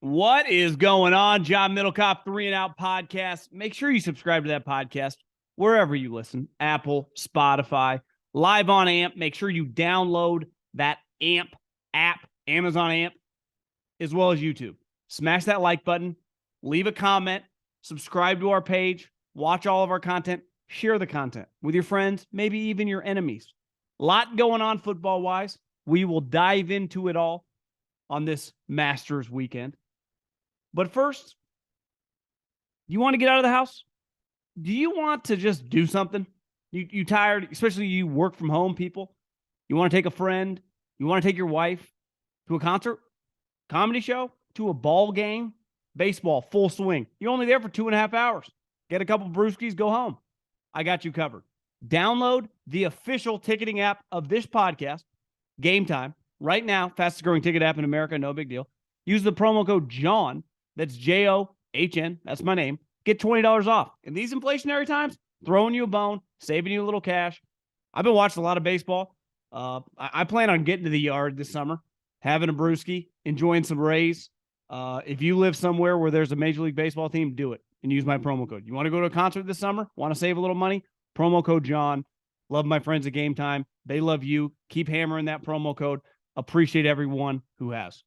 What is going on? John Middlekauff, 3 and Out podcast. Make sure you subscribe to that podcast wherever you listen. Apple, Spotify, live on AMP. Make sure you download that AMP app, Amazon AMP, as well as YouTube. Smash that like button, leave a comment, subscribe to our page, watch all of our content, share the content with your friends, maybe even your enemies. A lot going on football-wise. We will dive into it all on this Masters weekend. But first, you want to get out of the house? Do you want to just do something? You tired, especially you work from home people? You want to take a friend? You want to take your wife to a concert, comedy show, to a ball game, baseball, full swing? You're only there for 2.5 hours. Get a couple brewskis, go home. I got you covered. Download the official ticketing app of this podcast, Gametime, right now. Fastest growing ticket app in America, no big deal. Use the promo code JOHN. That's JOHN. That's my name. Get $20 off. In these inflationary times, throwing you a bone, saving you a little cash. I've been watching a lot of baseball. I plan on getting to the yard this summer, having a brewski, enjoying some Rays. If you live somewhere where there's a Major League Baseball team, do it and use my promo code. You want to go to a concert this summer? Want to save a little money? Promo code John. Love my friends at Gametime. They love you. Keep hammering that promo code. Appreciate everyone who has.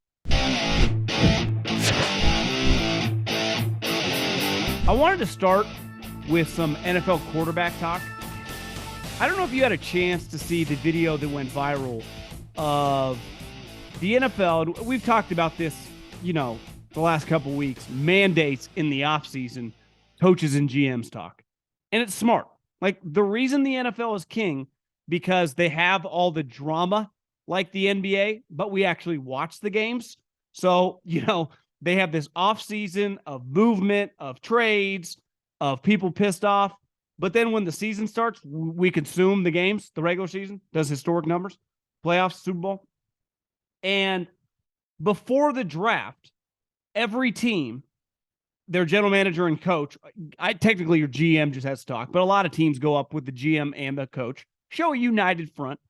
I wanted to start with some NFL quarterback talk. I don't know if you had a chance to see the video that went viral of the NFL. We've talked about this, the last couple weeks, mandates in the offseason, coaches and GMs talk. And it's smart. Like, the reason the NFL is king, because they have all the drama like the NBA, but we actually watch the games. So, they have this offseason of movement, of trades, of people pissed off. But then when the season starts, we consume the games, the regular season, does historic numbers, playoffs, Super Bowl. And before the draft, every team, their general manager and coach, technically your GM just has to talk, but a lot of teams go up with the GM and the coach, show a united front,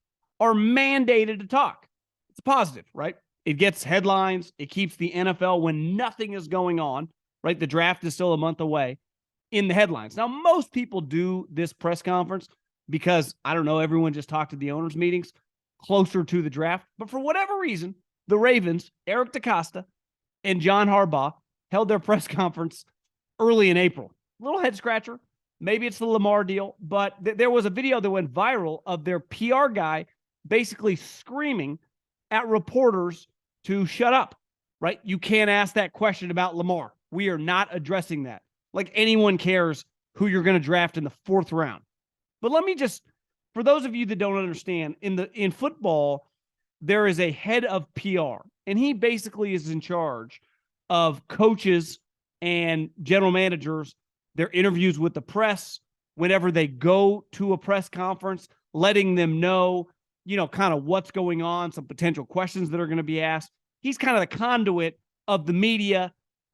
are mandated to talk. It's a positive, right? It gets headlines. It keeps the NFL, when nothing is going on, right? The draft is still a month away, in the headlines. Now, most people do this press conference because, I don't know, everyone just talked to the owners' meetings closer to the draft. But for whatever reason, the Ravens, Eric DeCosta, and John Harbaugh held their press conference early in April. A little head scratcher. Maybe it's the Lamar deal, but there was a video that went viral of their PR guy basically screaming at reporters to shut up, right? You can't ask that question about Lamar. We are not addressing that. Like, anyone cares who you're going to draft in the 4th round. But let me just, for those of you that don't understand, in football, there is a head of PR, and he basically is in charge of coaches and general managers, their interviews with the press, whenever they go to a press conference, letting them know, kind of what's going on, some potential questions that are going to be asked. He's kind of the conduit of the media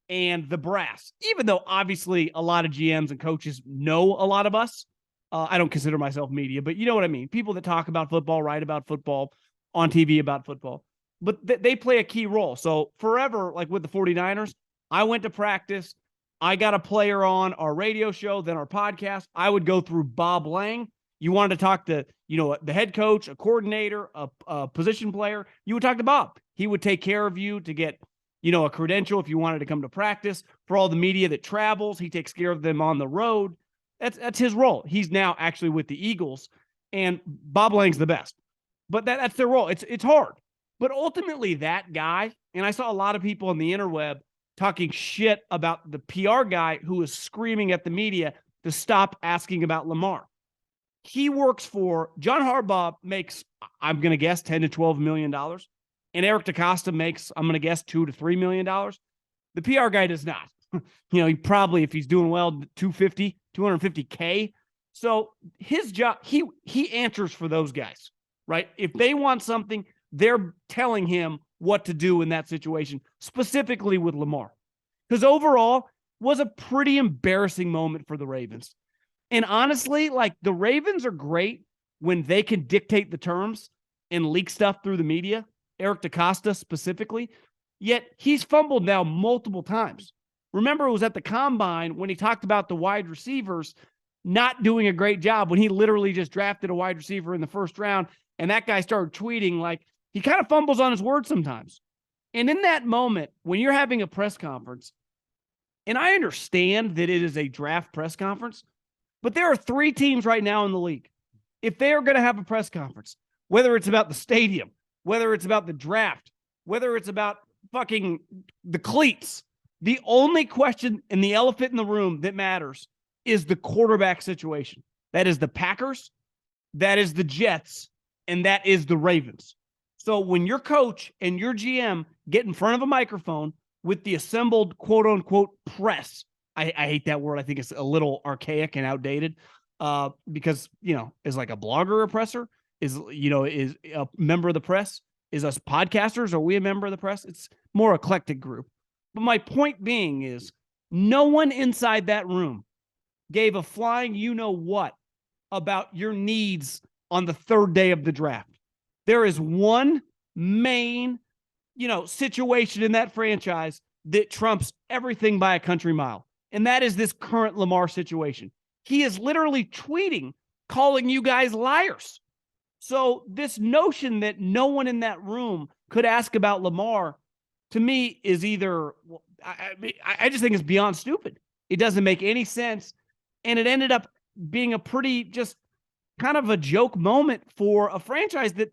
and the brass, even though obviously a lot of GMs and coaches know a lot of us. I don't consider myself media, but you know what I mean? People that talk about football, write about football, on TV about football, but they play a key role. So forever, like with the 49ers, I went to practice. I got a player on our radio show, then our podcast. I would go through Bob Lang. You wanted to talk to, the head coach, a coordinator, a position player, you would talk to Bob. He would take care of you to get, a credential if you wanted to come to practice. For all the media that travels, he takes care of them on the road. That's his role. He's now actually with the Eagles, and Bob Lang's the best. But that's their role. It's hard. But ultimately, that guy, and I saw a lot of people on the interweb talking shit about the PR guy who was screaming at the media to stop asking about Lamar. He works for, John Harbaugh makes, I'm going to guess, $10 to $12 million. And Eric DeCosta makes, I'm going to guess, $2 to $3 million. The PR guy does not. He probably, if he's doing well, 250K. So his job, he answers for those guys, right? If they want something, they're telling him what to do in that situation, specifically with Lamar. Because overall, was a pretty embarrassing moment for the Ravens. And honestly, like, the Ravens are great when they can dictate the terms and leak stuff through the media, Eric DeCosta specifically. Yet he's fumbled now multiple times. Remember, it was at the combine when he talked about the wide receivers not doing a great job when he literally just drafted a wide receiver in the first round. And that guy started tweeting like he kind of fumbles on his words sometimes. And in that moment, when you're having a press conference, and I understand that it is a draft press conference, but there are 3 teams right now in the league. If they are going to have a press conference, whether it's about the stadium, whether it's about the draft, whether it's about fucking the cleats, the only question and the elephant in the room that matters is the quarterback situation. That is the Packers, that is the Jets, and that is the Ravens. So when your coach and your GM get in front of a microphone with the assembled quote-unquote press, I hate that word. I think it's a little archaic and outdated because, is like a blogger a presser? Is a member of the press? Is us podcasters? Are we a member of the press? It's more eclectic group. But my point being is no one inside that room gave a flying you-know-what about your needs on the 3rd day of the draft. There is one main, situation in that franchise that trumps everything by a country mile. And that is this current Lamar situation. He is literally tweeting, calling you guys liars. So this notion that no one in that room could ask about Lamar, to me, is either, I just think it's beyond stupid. It doesn't make any sense. And it ended up being a pretty just kind of a joke moment for a franchise that,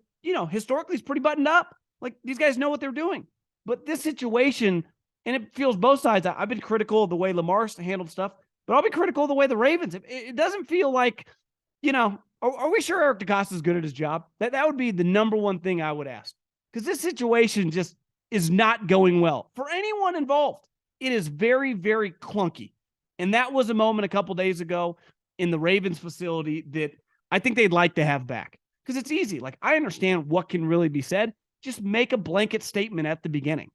historically is pretty buttoned up. Like, these guys know what they're doing. But this situation, and it feels both sides. I've been critical of the way Lamar's handled stuff, but I'll be critical of the way the Ravens. It doesn't feel like, are we sure Eric DeCosta is good at his job? That would be the number one thing I would ask. Because this situation just is not going well for anyone involved. It is very, very clunky. And that was a moment a couple days ago in the Ravens facility that I think they'd like to have back. Because it's easy. Like, I understand what can really be said. Just make a blanket statement at the beginning.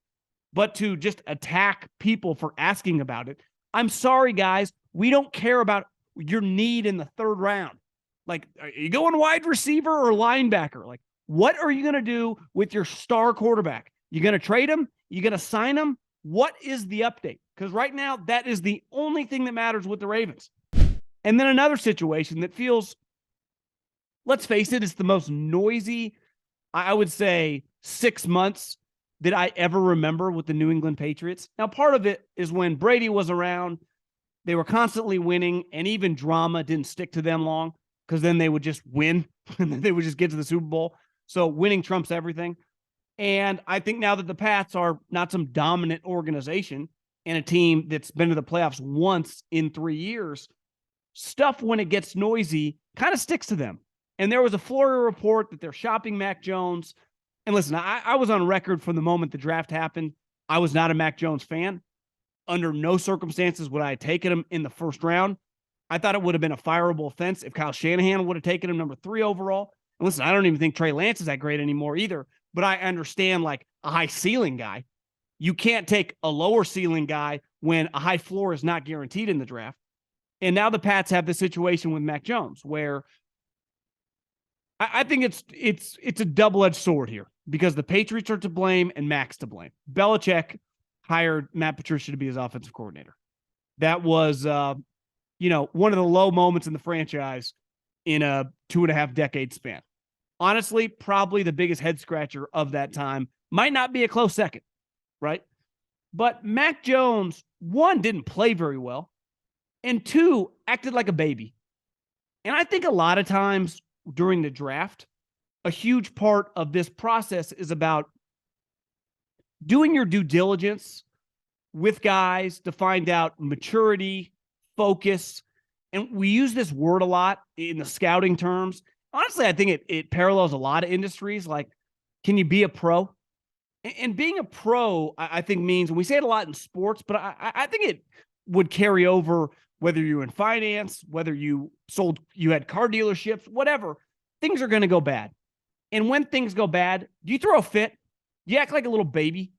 But to just attack people for asking about it, I'm sorry, guys. We don't care about your need in the 3rd round. Like, are you going wide receiver or linebacker? Like, what are you going to do with your star quarterback? You going to trade him? You going to sign him? What is the update? Because right now, that is the only thing that matters with the Ravens. And then another situation that feels, let's face it, it's the most noisy, I would say, 6 months that I ever remember with the New England Patriots. Now, part of it is when Brady was around, they were constantly winning, and even drama didn't stick to them long because then they would just win and then they would just get to the Super Bowl. So winning trumps everything. And I think now that the Pats are not some dominant organization and a team that's been to the playoffs once in 3 years, stuff when it gets noisy kind of sticks to them. And there was a Florida report that they're shopping Mac Jones. And listen, I was on record from the moment the draft happened. I was not a Mac Jones fan. Under no circumstances would I have taken him in the 1st round. I thought it would have been a fireable offense if Kyle Shanahan would have taken him number 3 overall. And listen, I don't even think Trey Lance is that great anymore either. But I understand, like, a high ceiling guy. You can't take a lower ceiling guy when a high floor is not guaranteed in the draft. And now the Pats have the situation with Mac Jones where I think it's a double-edged sword here because the Patriots are to blame and Mac's to blame. Belichick hired Matt Patricia to be his offensive coordinator. That was, one of the low moments in the franchise in a 2.5 decade span. Honestly, probably the biggest head scratcher of that time. Might not be a close second, right? But Mac Jones, 1, didn't play very well, and 2, acted like a baby. And I think a lot of times during the draft, a huge part of this process is about doing your due diligence with guys to find out maturity, focus. And we use this word a lot in the scouting terms. Honestly, I think it parallels a lot of industries. Like, can you be a pro? And being a pro, I think, means, and we say it a lot in sports, but I think it would carry over whether you're in finance, whether you had car dealerships, whatever. Things are going to go bad. And when things go bad, do you throw a fit? Do you act like a little baby?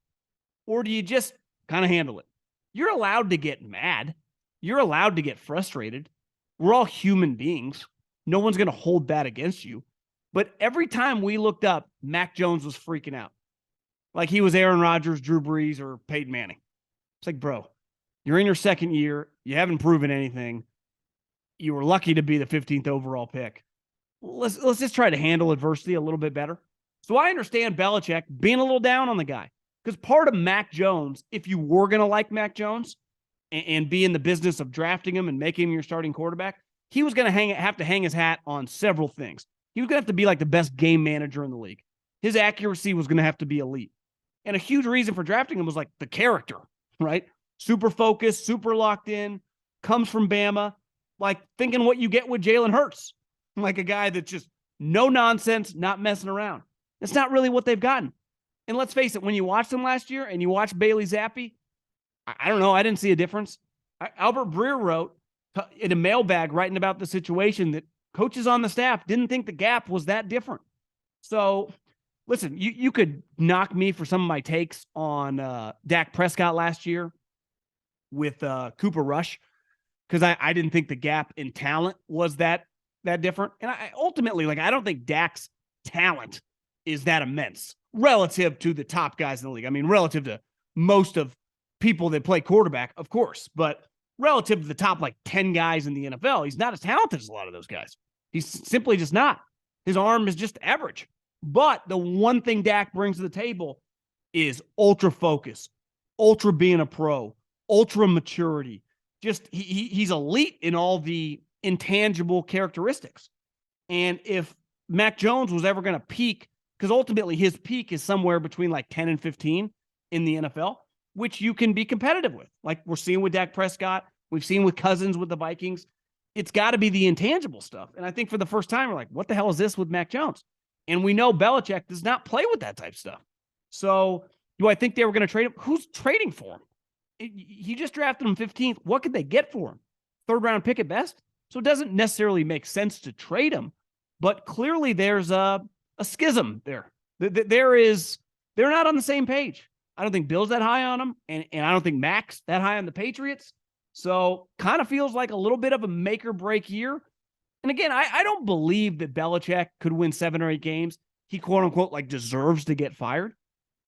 Or do you just kind of handle it? You're allowed to get mad. You're allowed to get frustrated. We're all human beings. No one's going to hold that against you. But every time we looked up, Mac Jones was freaking out. like he was Aaron Rodgers, Drew Brees, or Peyton Manning. It's like, bro, you're in your second year. You haven't proven anything. You were lucky to be the 15th overall pick. Let's just try to handle adversity a little bit better. So I understand Belichick being a little down on the guy, because part of Mac Jones, if you were going to like Mac Jones and be in the business of drafting him and making him your starting quarterback, he was going to have to hang his hat on several things. He was going to have to be like the best game manager in the league. His accuracy was going to have to be elite. And a huge reason for drafting him was like the character, right? Super focused, super locked in, comes from Bama, like thinking what you get with Jalen Hurts, like a guy that's just no nonsense, not messing around. That's not really what they've gotten. And let's face it, when you watched them last year and you watched Bailey Zappi, I don't know, I didn't see a difference. Albert Breer wrote in a mailbag writing about the situation that coaches on the staff didn't think the gap was that different. So, listen, you could knock me for some of my takes on Dak Prescott last year with Cooper Rush, because I didn't think the gap in talent was that different. And I ultimately, like, I don't think Dak's talent is that immense relative to the top guys in the league. I mean, relative to most of people that play quarterback, of course, but relative to the top like 10 guys in the NFL, he's not as talented as a lot of those guys. He's simply just not. His arm is just average. But the one thing Dak brings to the table is ultra focus, ultra being a pro, ultra maturity. Just he's elite in all the intangible characteristics. And if Mac Jones was ever going to peak, because ultimately his peak is somewhere between like 10 and 15 in the NFL, which you can be competitive with. Like we're seeing with Dak Prescott, we've seen with Cousins with the Vikings. It's got to be the intangible stuff. And I think for the first time, we're like, what the hell is this with Mac Jones? And we know Belichick does not play with that type of stuff. So do I think they were going to trade him? Who's trading for him? He just drafted him 15th. What could they get for him? Third round pick at best. So it doesn't necessarily make sense to trade him, but clearly there's a schism there. They're not on the same page. I don't think Bill's that high on him, and I don't think Mac's that high on the Patriots. So kind of feels like a little bit of a make or break year. And again, I don't believe that Belichick could win 7 or 8 games. He quote unquote like deserves to get fired.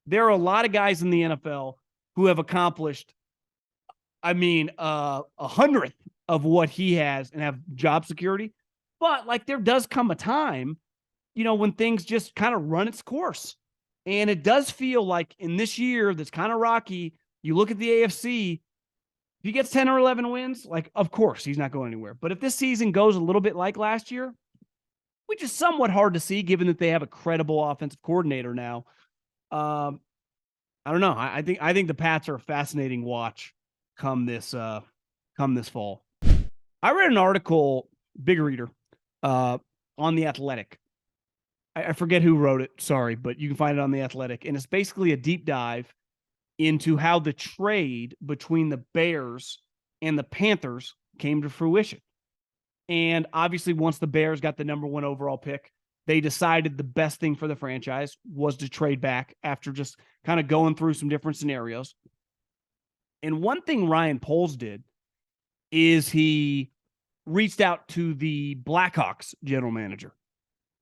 There are a lot of guys in the NFL who have accomplished, a 100th of what he has and have job security. But like there does come a time, when things just kind of run its course. And it does feel like in this year that's kind of rocky, you look at the AFC, if he gets 10 or 11 wins, like, of course, he's not going anywhere. But if this season goes a little bit like last year, which is somewhat hard to see given that they have a credible offensive coordinator now, I don't know. I think the Pats are a fascinating watch come this fall. I read an article, big reader, on The Athletic. I forget who wrote it, sorry, but you can find it on The Athletic. And it's basically a deep dive into how the trade between the Bears and the Panthers came to fruition. And obviously, once the Bears got the number 1 overall pick, they decided the best thing for the franchise was to trade back after just kind of going through some different scenarios. And one thing Ryan Poles did is he reached out to the Blackhawks general manager.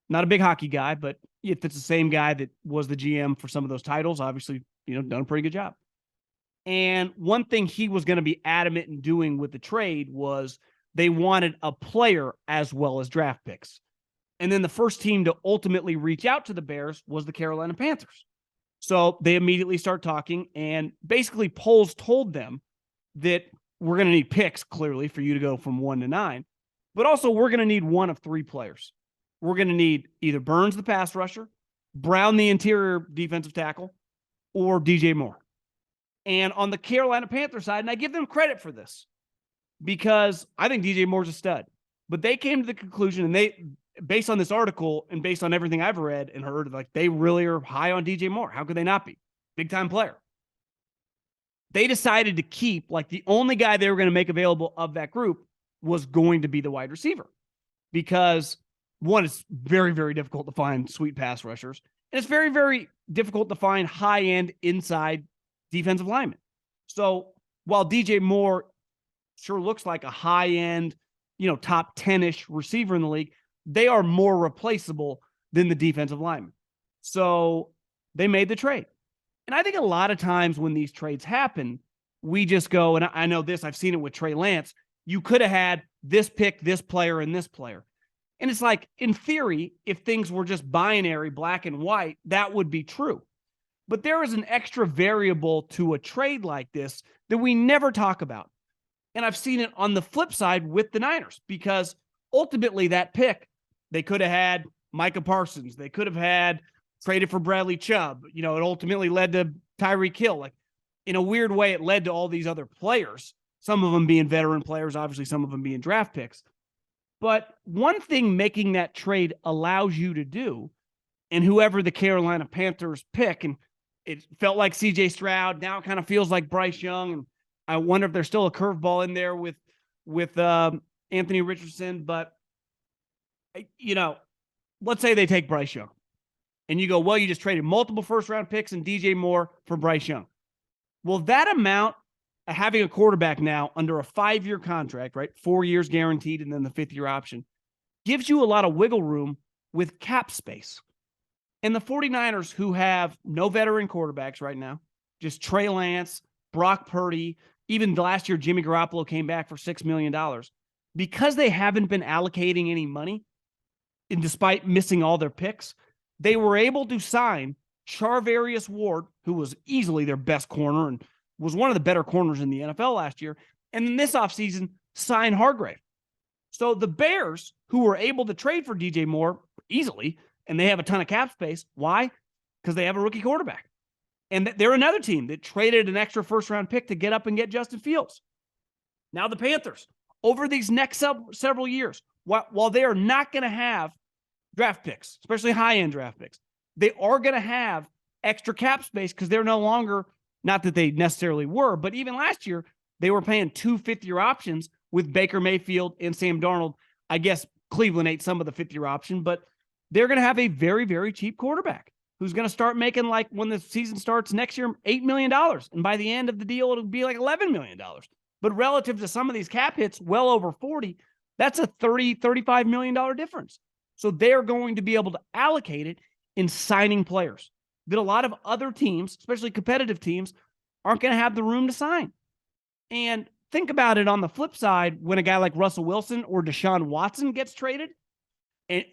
Not a big hockey guy, but if it's the same guy that was the GM for some of those titles, obviously, done a pretty good job. And one thing he was going to be adamant in doing with the trade was they wanted a player as well as draft picks. And then the first team to ultimately reach out to the Bears was the Carolina Panthers. So they immediately start talking, and basically Poles told them that we're going to need picks, clearly, for you to go from 1 to 9, but also we're going to need one of 3 players. We're going to need either Burns, the pass rusher, Brown, the interior defensive tackle, or DJ Moore. And on the Carolina Panthers side, and I give them credit for this because I think DJ Moore's a stud, but they came to the conclusion, and they, based on this article and based on everything I've read and heard, like they really are high on DJ Moore. How could they not be? Big time player. They decided to keep, like, the only guy they were going to make available of that group was going to be the wide receiver, because one, it's very, very difficult to find sweet pass rushers, and it's very, very difficult to find high-end inside defensive linemen. So while DJ Moore sure looks like a high-end, top 10-ish receiver in the league, they are more replaceable than the defensive linemen. So they made the trade. And I think a lot of times when these trades happen, we just go, and I know this, I've seen it with Trey Lance. You could have had this pick, this player, and this player. And it's like, in theory, if things were just binary, black and white, that would be true. But there is an extra variable to a trade like this that we never talk about. And I've seen it on the flip side with the Niners, because ultimately that pick, they could have had Micah Parsons. They could have had traded for Bradley Chubb. It ultimately led to Tyreek Hill. Like, in a weird way, it led to all these other players, some of them being veteran players, obviously some of them being draft picks. But one thing making that trade allows you to do, and whoever the Carolina Panthers pick, and it felt like C.J. Stroud, now it kind of feels like Bryce Young, and I wonder if there's still a curveball in there with Anthony Richardson. But, let's say they take Bryce Young, and you go, well, you just traded multiple first-round picks and DJ Moore for Bryce Young. Well, that amount, having a quarterback now under a 5-year contract, right, 4 years guaranteed and then the 5th-year option, gives you a lot of wiggle room with cap space. And the 49ers, who have no veteran quarterbacks right now, just Trey Lance, Brock Purdy, even last year Jimmy Garoppolo came back for $6 million, because they haven't been allocating any money, and despite missing all their picks, they were able to sign Charvarius Ward, who was easily their best corner and was one of the better corners in the NFL last year, and in this offseason, sign Hargrave. So the Bears, who were able to trade for DJ Moore easily, and they have a ton of cap space. Why? Because they have a rookie quarterback. And they're another team that traded an extra first-round pick to get up and get Justin Fields. Now the Panthers, over these next several years, while they are not going to have draft picks, especially high-end draft picks, they are going to have extra cap space because they're no longer, not that they necessarily were, but even last year, they were paying 2 fifth-year options with Baker Mayfield and Sam Darnold. I guess Cleveland ate some of the 5th-year option, but they're going to have a very, very cheap quarterback who's going to start making, like, when the season starts next year, $8 million. And by the end of the deal, it'll be like $11 million. But relative to some of these cap hits, well over 40, that's a $30, $35 million difference. So they're going to be able to allocate it in signing players that a lot of other teams, especially competitive teams, aren't going to have the room to sign. And think about it on the flip side, when a guy like Russell Wilson or Deshaun Watson gets traded,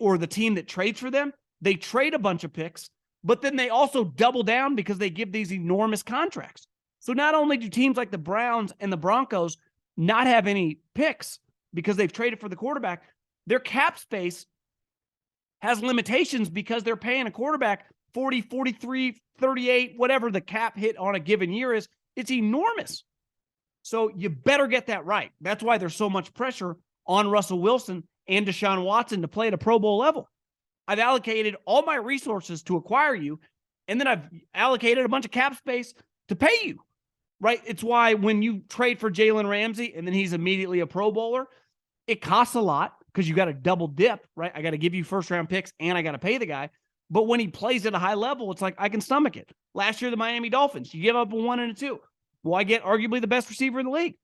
or the team that trades for them, they trade a bunch of picks, but then they also double down because they give these enormous contracts. So not only do teams like the Browns and the Broncos not have any picks because they've traded for the quarterback, their cap space has limitations because they're paying a quarterback 40, 43, 38, whatever the cap hit on a given year is. It's enormous. So you better get that right. That's why there's so much pressure on Russell Wilson and Deshaun Watson to play at a Pro Bowl level. I've allocated all my resources to acquire you, and then I've allocated a bunch of cap space to pay you, right? It's why when you trade for Jalen Ramsey and then he's immediately a Pro Bowler, it costs a lot because you got to double dip, right? I got to give you first-round picks and I got to pay the guy. But when he plays at a high level, it's like I can stomach it. Last year, the Miami Dolphins, you give up a 1 and a 2. Well, I get arguably the best receiver in the league.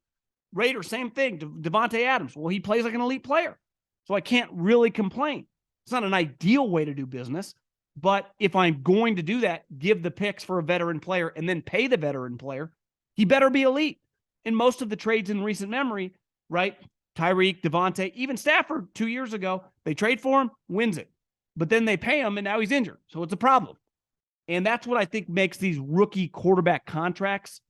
Raiders, same thing. Devontae Adams. Well, he plays like an elite player. So I can't really complain. It's not an ideal way to do business, but if I'm going to do that, give the picks for a veteran player and then pay the veteran player, he better be elite. In most of the trades in recent memory, right? Tyreek, Devontae, even Stafford 2 years ago, they trade for him, wins it. But then they pay him and now he's injured. So it's a problem. And that's what I think makes these rookie quarterback contracts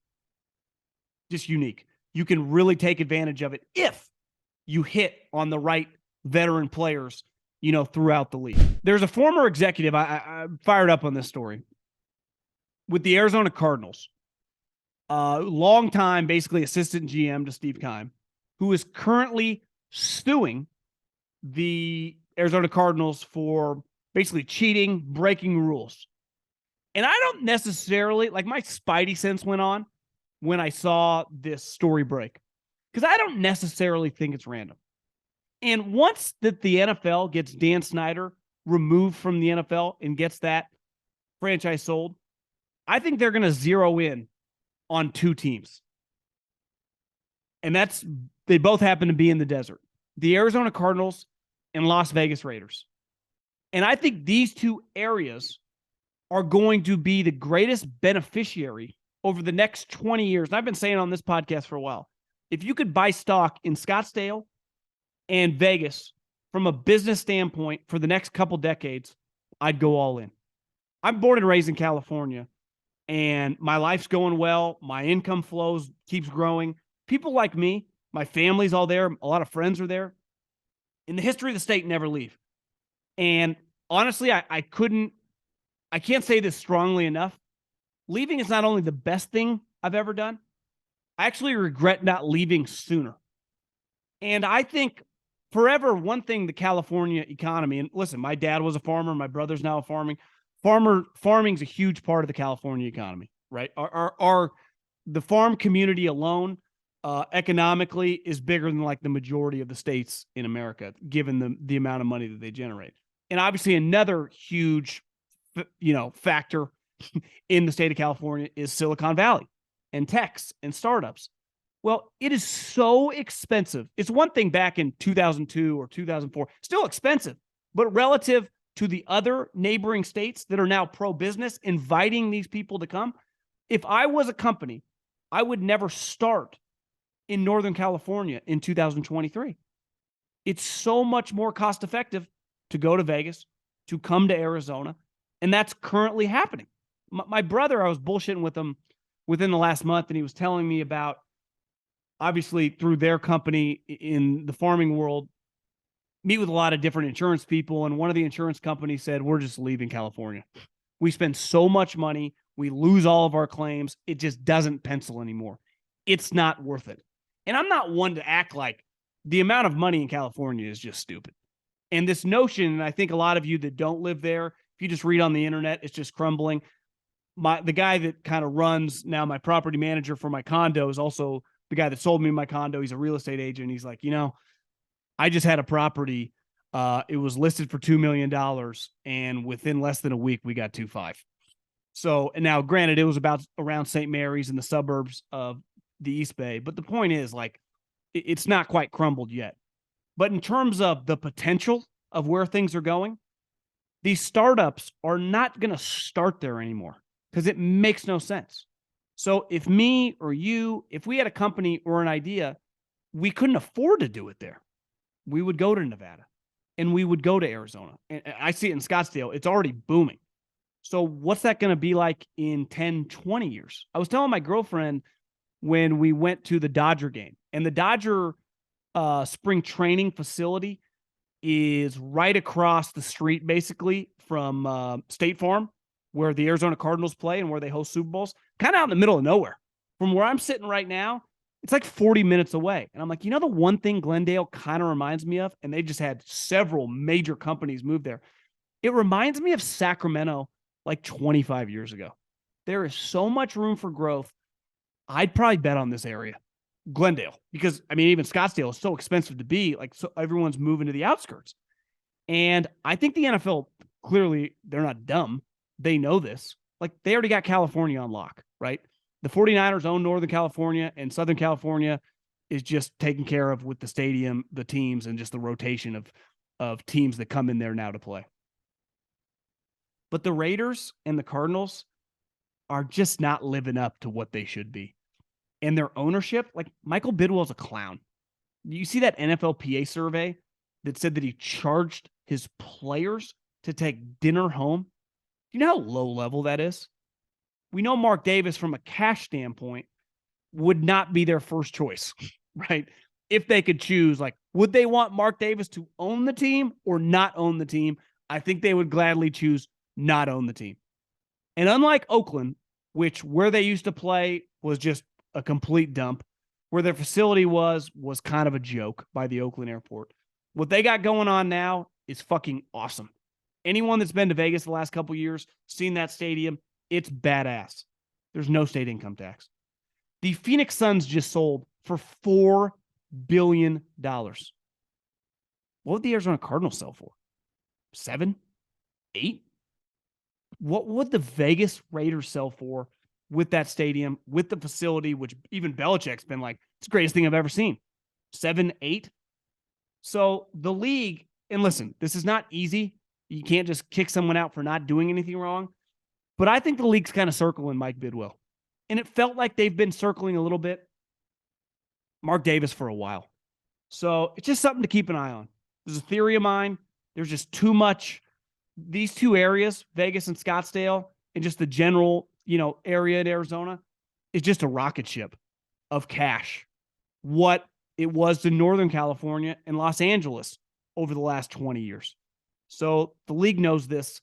just unique. You can really take advantage of it if you hit on the right veteran players, throughout the league. There's a former executive, I fired up on this story, with the Arizona Cardinals, long time, basically assistant GM to Steve Keim, who is currently suing the Arizona Cardinals for basically cheating, breaking rules. And I don't necessarily, my spidey sense went on when I saw this story break, because I don't necessarily think it's random. And once that the NFL gets Dan Snyder removed from the NFL and gets that franchise sold, I think they're going to zero in on 2 teams. And they both happen to be in the desert. The Arizona Cardinals and Las Vegas Raiders. And I think these 2 areas are going to be the greatest beneficiary over the next 20 years. And I've been saying on this podcast for a while, if you could buy stock in Scottsdale and Vegas from a business standpoint for the next couple decades, I'd go all in. I'm born and raised in California, and my life's going well. My income flows, keeps growing. People like me, my family's all there. A lot of friends are there. In the history of the state, never leave. And honestly, I can't say this strongly enough. Leaving is not only the best thing I've ever done, I actually regret not leaving sooner. And I think forever, one thing, the California economy, and listen, my dad was a farmer. My brother's now farming's a huge part of the California economy, right? The farm community alone, economically, is bigger than like the majority of the states in America, given the amount of money that they generate. And obviously another huge, factor in the state of California is Silicon Valley and techs and startups. Well, it is so expensive. It's one thing back in 2002 or 2004, still expensive, but relative to the other neighboring states that are now pro-business, inviting these people to come. If I was a company, I would never start in Northern California in 2023. It's so much more cost effective to go to Vegas, to come to Arizona, and that's currently happening. My brother, I was bullshitting with him within the last month, and he was telling me about, obviously, through their company in the farming world, meet with a lot of different insurance people, and one of the insurance companies said, we're just leaving California. We spend so much money. We lose all of our claims. It just doesn't pencil anymore. It's not worth it. And I'm not one to act like the amount of money in California is just stupid. And this notion, and I think a lot of you that don't live there, if you just read on the internet, it's just crumbling. The guy that kind of runs now, my property manager for my condo, is also the guy that sold me my condo. He's a real estate agent. He's like, I just had a property. It was listed for $2 million. And within less than a week, we got 2.5. So, and now granted, it was around St. Mary's in the suburbs of the East Bay. But the point is, like, it's not quite crumbled yet. But in terms of the potential of where things are going, these startups are not going to start there anymore because it makes no sense. So if me or you, if we had a company or an idea, we couldn't afford to do it there. We would go to Nevada and we would go to Arizona. And I see it in Scottsdale. It's already booming. So what's that going to be like in 10, 20 years? I was telling my girlfriend when we went to the Dodger game, and the Dodger spring training facility is right across the street, basically, from State Farm, where the Arizona Cardinals play and where they host Super Bowls, kind of out in the middle of nowhere. From where I'm sitting right now, it's like 40 minutes away. And I'm like, the one thing Glendale kind of reminds me of, and they just had several major companies move there. It reminds me of Sacramento like 25 years ago. There is so much room for growth. I'd probably bet on this area, Glendale, because even Scottsdale is so expensive to be, like, so everyone's moving to the outskirts. And I think the NFL, clearly, they're not dumb. They know this. Like, they already got California on lock, right? The 49ers own Northern California, and Southern California is just taken care of with the stadium, the teams, and just the rotation of teams that come in there now to play. But the Raiders and the Cardinals are just not living up to what they should be. And their ownership, like, Michael Bidwell's a clown. You see that NFLPA survey that said that he charged his players to take dinner home? Do you know how low level that is? We know Mark Davis, from a cash standpoint, would not be their first choice, right? If they could choose, like, would they want Mark Davis to own the team or not own the team? I think they would gladly choose not own the team. And unlike Oakland, where they used to play was just a complete dump, where their facility was kind of a joke by the Oakland airport. What they got going on now is fucking awesome. Anyone that's been to Vegas the last couple of years, seen that stadium, it's badass. There's no state income tax. The Phoenix Suns just sold for $4 billion. What would the Arizona Cardinals sell for? 7? 8? What would the Vegas Raiders sell for with that stadium, with the facility, which even Belichick's been like, it's the greatest thing I've ever seen? 7, 8? So the league, and listen, this is not easy. You can't just kick someone out for not doing anything wrong. But I think the league's kind of circling Mike Bidwell. And it felt like they've been circling a little bit Mark Davis for a while. So it's just something to keep an eye on. There's a theory of mine. There's just too much. These two areas, Vegas and Scottsdale, and just the general, area in Arizona, is just a rocket ship of cash. What it was to Northern California and Los Angeles over the last 20 years. So the league knows this,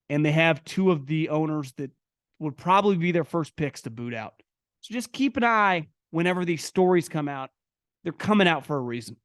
and they have two of the owners that would probably be their first picks to boot out. So just keep an eye whenever these stories come out. They're coming out for a reason.